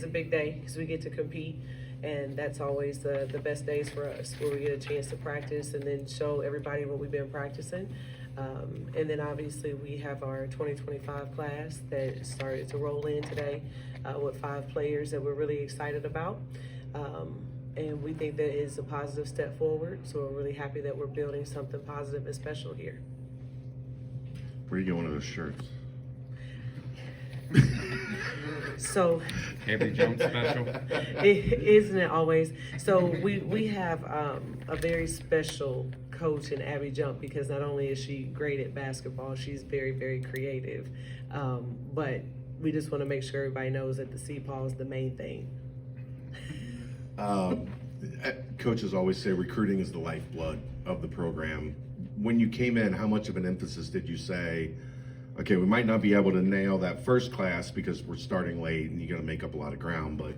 It's a big day because we get to compete, and that's always the best days for us, where we get a chance to practice and then show everybody what we've been practicing. And then obviously we have our 2025 class that started to roll in today with 5 players that we're really excited about. And we think that is a positive step forward, so we're really happy that we're building something positive and special here. Where are you going with those shirts? So Every jump special. isn't it always? So we have a very special coach in Abby Jump, because not only is she great at basketball, she's very, very creative. But we just want to make sure everybody knows that the CPAW is the main thing. Coaches always say recruiting is the lifeblood of the program. When you came in, how much of an emphasis did you say, okay, we might not be able to nail that first class because we're starting late and you got to make up a lot of ground, but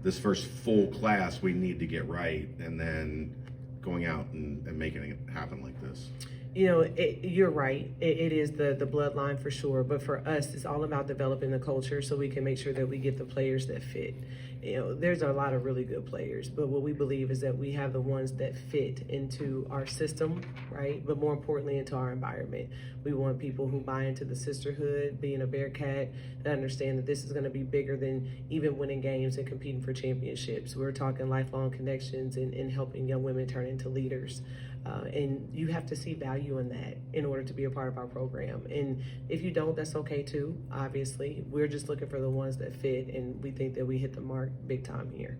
this first full class we need to get right, and then going out and making it happen like this? You know, you're right. It is the bloodline for sure. But for us, it's all about developing the culture so we can make sure that we get the players that fit. You know, there's a lot of really good players, but what we believe is that we have the ones that fit into our system, right? But more importantly, into our environment. We want people who buy into the sisterhood, being a Bearcat, that understand that this is going to be bigger than even winning games and competing for championships. We're talking lifelong connections and helping young women turn into leaders. And you have to see value in that in order to be a part of our program. And if you don't, that's okay too, obviously. We're just looking for the ones that fit, and we think that we hit the mark big time here.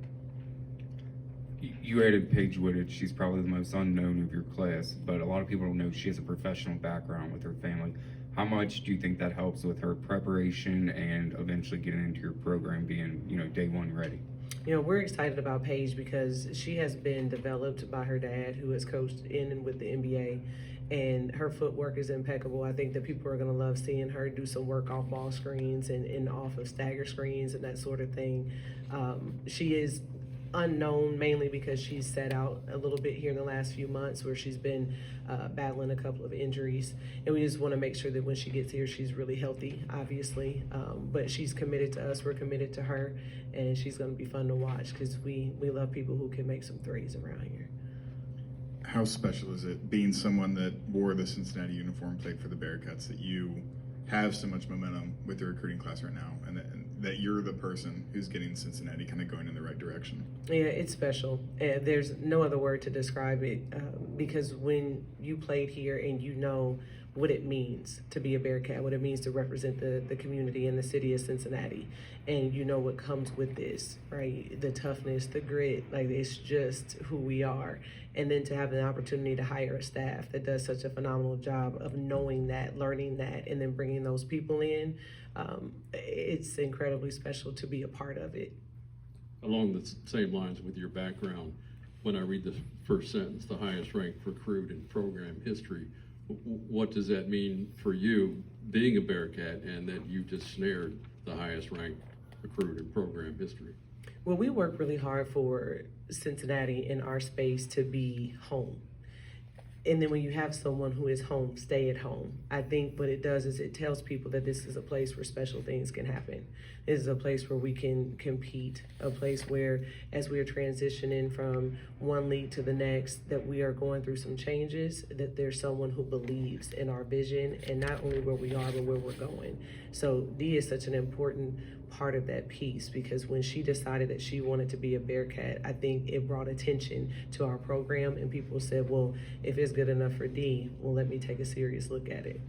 You added Paige Woodage. She's probably the most unknown of your class, but a lot of people don't know she has a professional background with her family. How much do you think that helps with her preparation and eventually getting into your program, being, day one ready? You know, we're excited about Paige because she has been developed by her dad, who has coached in and with the NBA, and her footwork is impeccable. I think that people are going to love seeing her do some work off ball screens and off of stagger screens and that sort of thing. She is unknown mainly because she's sat out a little bit here in the last few months, where she's been battling a couple of injuries, and we just want to make sure that when she gets here she's really healthy, obviously. But she's committed to us, we're committed to her, and she's going to be fun to watch because we love people who can make some threes around here. How special is it being someone that wore the Cincinnati uniform, played for the Bearcats, that you have so much momentum with the recruiting class right now, and that you're the person who's getting Cincinnati kind of going in the right direction? Yeah, it's special. There's no other word to describe it, because when you played here and you know what it means to be a Bearcat, what it means to represent the community and the city of Cincinnati, and you know what comes with this, right? The toughness, the grit, like it's just who we are. And then to have an opportunity to hire a staff that does such a phenomenal job of knowing that, learning that, and then bringing those people in, it's incredibly special to be a part of it. Along the same lines with your background, when I read the first sentence, the highest ranked recruit in program history, what does that mean for you being a Bearcat and that you just snared the highest ranked recruit in program history? Well, we work really hard for Cincinnati in our space to be home. And then when you have someone who is home, stay at home. I think what it does is it tells people that this is a place where special things can happen. This is a place where we can compete, a place where, as we are transitioning from one league to the next, that we are going through some changes, that there's someone who believes in our vision, and not only where we are, but where we're going. So Dee is such an important part of that piece, because when she decided that she wanted to be a Bearcat, I think it brought attention to our program, and people said, well, if it's good enough for Dee, well, let me take a serious look at it.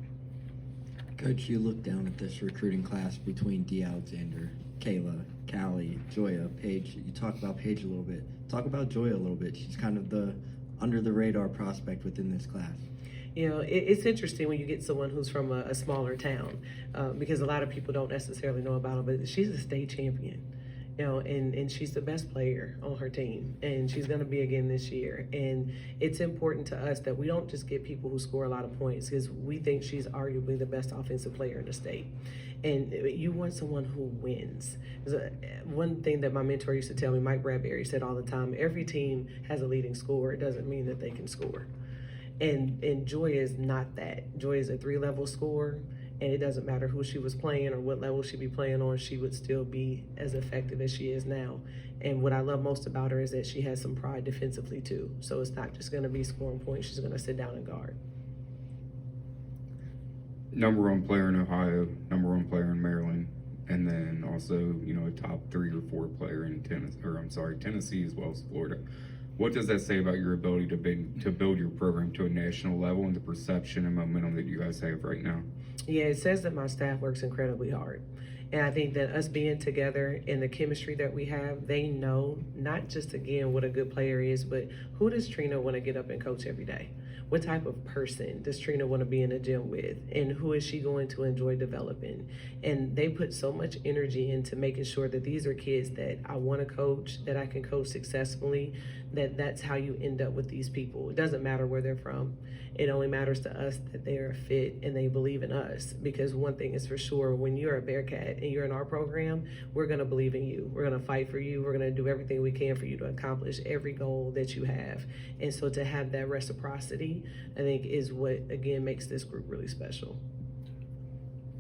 Coach, you look down at this recruiting class between Dee Alexander, Kayla, Callie, Joya, Paige. You talk about Paige a little bit. Talk about Joya a little bit. She's kind of the under the radar prospect within this class. You know, it's interesting when you get someone who's from a smaller town, because a lot of people don't necessarily know about her, but she's a state champion. You know, and she's the best player on her team, and she's going to be again this year. And it's important to us that we don't just get people who score a lot of points, because we think she's arguably the best offensive player in the state. And you want someone who wins. One thing that my mentor used to tell me, Mike Bradbury, said all the time, every team has a leading scorer. It doesn't mean that they can score. And Joy is not that. Joy is a 3-level scorer, And it doesn't matter who she was playing or what level she be playing on, she would still be as effective as she is now. And what I love most about her is that she has some pride defensively too. So it's not just gonna be scoring points, she's gonna sit down and guard. Number one player in Ohio, number one player in Maryland, and then also, you know, a top 3 or 4 player in Tennessee as well as Florida. What does that say about your ability to build your program to a national level and the perception and momentum that you guys have right now? Yeah, it says that my staff works incredibly hard. And I think that us being together and the chemistry that we have, they know not just, again, what a good player is, but who does Trina want to get up and coach every day? What type of person does Trina want to be in the gym with? And who is she going to enjoy developing? And they put so much energy into making sure that these are kids that I want to coach, that I can coach successfully, that's how you end up with these people. It doesn't matter where they're from. It only matters to us that they are fit and they believe in us. Because one thing is for sure, when you're a Bearcat and you're in our program, we're going to believe in you. We're going to fight for you. We're going to do everything we can for you to accomplish every goal that you have. And so to have that reciprocity, I think, is what, again, makes this group really special.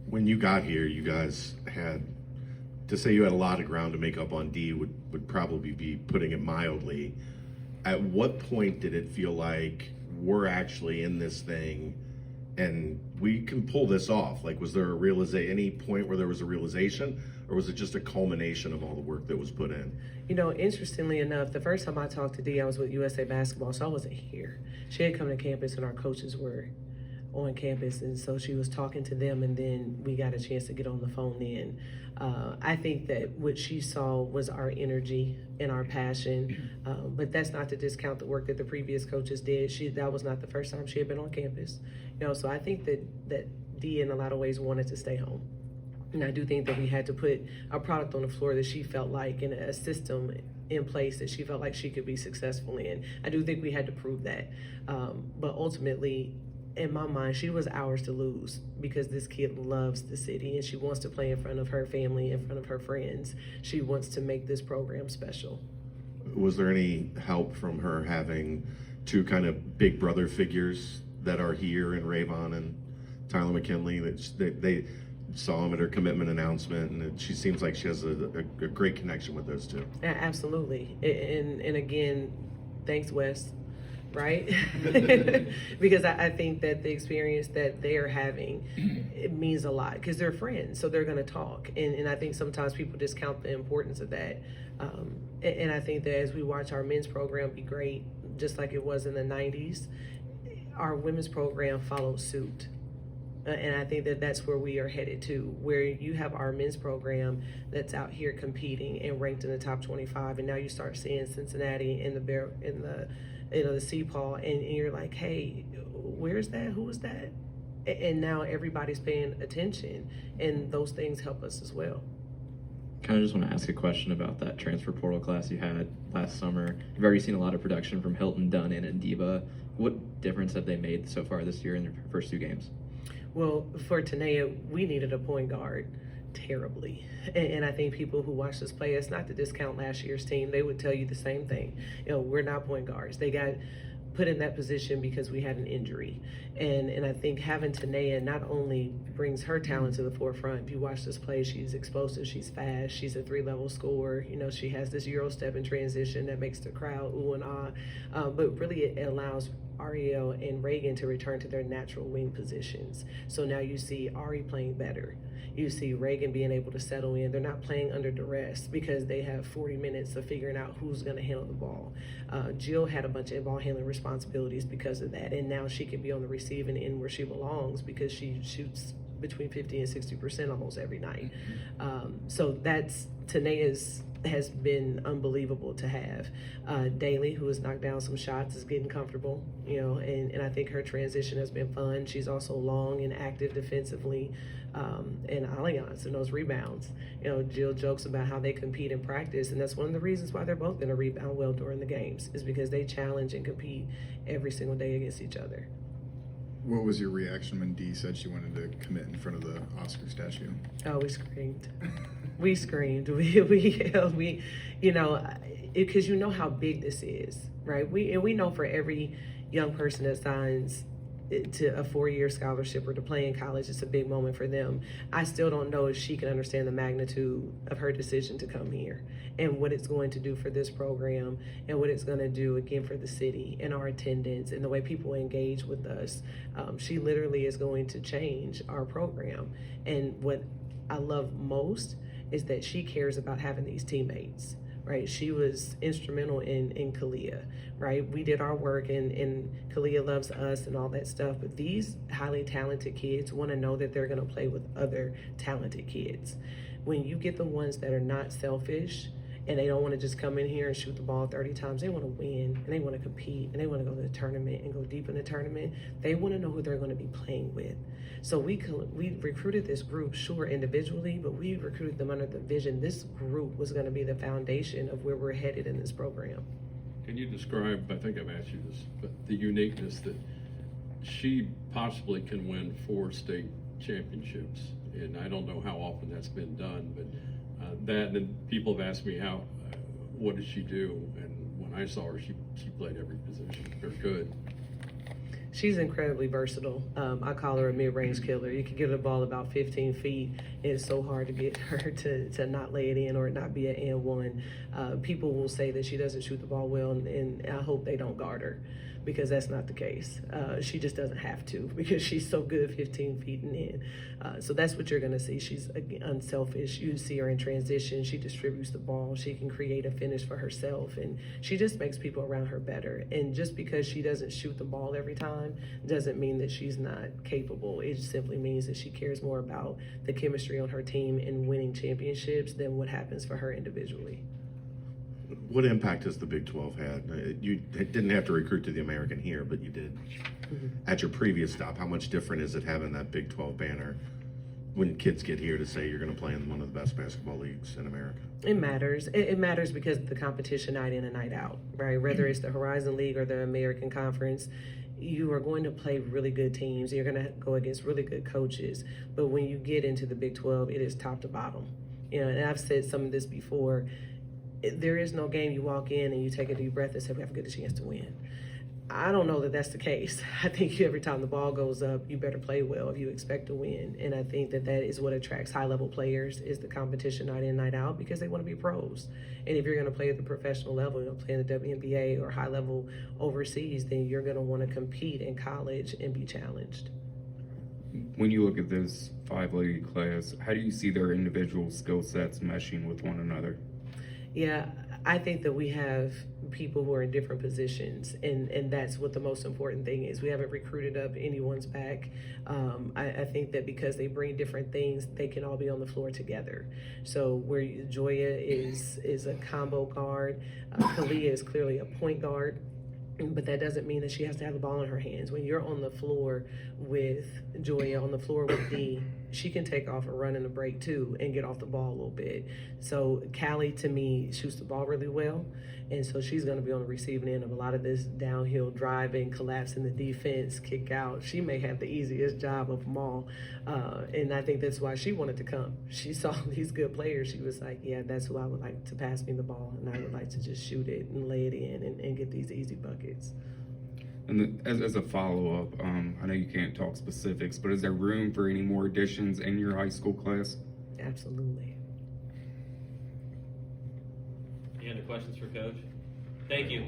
When you got here, you guys had, to say you had a lot of ground to make up on D would probably be putting it mildly. At what point did it feel like we're actually in this thing and we can pull this off? Like, was there any point where there was a realization, or was it just a culmination of all the work that was put in? You know, interestingly enough, the first time I talked to Dee, I was with USA Basketball, so I wasn't here. She had come to campus and our coaches were on campus, and so she was talking to them, and then we got a chance to get on the phone then. I think that what she saw was our energy and our passion, but that's not to discount the work that the previous coaches did. That was not the first time she had been on campus. You know, so I think that Dee in a lot of ways wanted to stay home. And I do think that we had to put a product on the floor that she felt like, and a system in place that she felt like she could be successful in. I do think we had to prove that. But ultimately, in my mind, she was ours to lose, because this kid loves the city and she wants to play in front of her family, in front of her friends. She wants to make this program special. Was there any help from her having 2 kind of big brother figures that are here in Rayvon and Tyler McKinley? That they saw him at her commitment announcement, and she seems like she has a great connection with those 2. Absolutely. And again, thanks, Wes. Right? Because I think that the experience that they are having, it means a lot, because they're friends, so they're going to talk. And I think sometimes people discount the importance of that. And I think that as we watch our men's program be great, just like it was in the 90s, our women's program followed suit. And I think that that's where we are headed to, where you have our men's program that's out here competing and ranked in the top 25, and now you start seeing Cincinnati in the CPAW, and you're like, hey, where's that? Who was that? And now everybody's paying attention, and those things help us as well. Kind of just want to ask a question about that transfer portal class you had last summer. You've already seen a lot of production from Hilton, Dunn, and Diva. What difference have they made so far this year in their first 2 games? Well, for Tanea, we needed a point guard terribly. And I think people who watch us play, it's not to discount last year's team, they would tell you the same thing. You know, we're not point guards. They got put in that position because we had an injury. And I think having Tanea not only brings her talent to the forefront. If you watch this play, she's explosive, she's fast, she's a 3-level scorer. You know, she has this Euro step in transition that makes the crowd ooh and ah. But really it allows Ariel and Reagan to return to their natural wing positions. So now you see Ari playing better. You see Reagan being able to settle in. They're not playing under duress because they have 40 minutes of figuring out who's going to handle the ball. Jill had a bunch of ball handling responsibilities because of that, and now she can be on the receiving end where she belongs because she shoots between 50 and 60% almost every night. So that's Tanea's has been unbelievable to have. Daly, who has knocked down some shots, is getting comfortable, you know, and I think her transition has been fun. She's also long and active defensively, and Allianz and those rebounds. You know, Jill jokes about how they compete in practice, and that's one of the reasons why they're both going to rebound well during the games, is because they challenge and compete every single day against each other. What was your reaction when Dee said she wanted to commit in front of the Oscar statue? Oh, we screamed. We screamed. We, you know, because you know how big this is, right? We know for every young person that signs to a 4-year scholarship or to play in college. It's a big moment for them. I still don't know if she can understand the magnitude of her decision to come here and what it's going to do for this program and what it's going to do again for the city and our attendance and the way people engage with us. She literally is going to change our program. And what I love most is that she cares about having these teammates. Right, she was instrumental in Kalia, right? We did our work and Kalia loves us and all that stuff, but these highly talented kids want to know that they're going to play with other talented kids. When you get the ones that are not selfish and they don't want to just come in here and shoot the ball 30 times, they want to win and they want to compete and they want to go to the tournament and go deep in the tournament. They want to know who they're going to be playing with. So we recruited this group, sure, individually, but we recruited them under the vision. This group was going to be the foundation of where we're headed in this program. Can you describe, I think I've asked you this, but the uniqueness that she possibly can win 4 state championships? And I don't know how often that's been done, but that, and then people have asked me what did she do? And when I saw her, she played every position. Very good. She's incredibly versatile. I call her a mid-range killer. You can give her the ball about 15 feet. It's so hard to get her to not lay it in or it not be an and one. People will say that she doesn't shoot the ball well, and I hope they don't guard her, because that's not the case. She just doesn't have to, because she's so good 15 feet and in. So that's what you're gonna see. She's unselfish. You see her in transition. She distributes the ball. She can create a finish for herself, and she just makes people around her better. And just because she doesn't shoot the ball every time doesn't mean that she's not capable. It simply means that she cares more about the chemistry on her team and winning championships than what happens for her individually. What impact has the Big 12 had? You didn't have to recruit to the American here, but you did at your previous stop. How much different is it having that Big 12 banner when kids get here to say you're going to play in one of the best basketball leagues in America? It matters. It matters because of the competition night in and night out, right? Whether it's the Horizon League or the American Conference, you are going to play really good teams. You're going to go against really good coaches. But when you get into the Big 12, it is top to bottom. You know, and I've said some of this before. There is no game you walk in and you take a deep breath and say, we have a good chance to win. I don't know that that's the case. I think every time the ball goes up, you better play well if you expect to win. And I think that is what attracts high-level players, is the competition night in, night out, because they want to be pros. And if you're going to play at the professional level, you're going to play in the WNBA or high-level overseas, then you're going to want to compete in college and be challenged. When you look at this 5-lady class, how do you see their individual skill sets meshing with one another? Yeah, I think that we have people who are in different positions, and that's what the most important thing is. We haven't recruited up anyone's back. I think that because they bring different things, they can all be on the floor together. So where Joya is a combo guard, Kalia is clearly a point guard. But that doesn't mean that she has to have the ball in her hands. When you're on the floor with Joya, on the floor with Dee, she can take off a run in a break too and get off the ball a little bit. So Callie, to me, shoots the ball really well. And so she's going to be on the receiving end of a lot of this downhill driving, collapsing the defense, kick out. She may have the easiest job of them all. And I think that's why she wanted to come. She saw these good players. She was like, yeah, that's who I would like to pass me the ball. And I would like to just shoot it and lay it in and get these easy buckets. And as a follow-up, I know you can't talk specifics, but is there room for any more additions in your high school class? Absolutely. Any other questions for Coach? Thank you.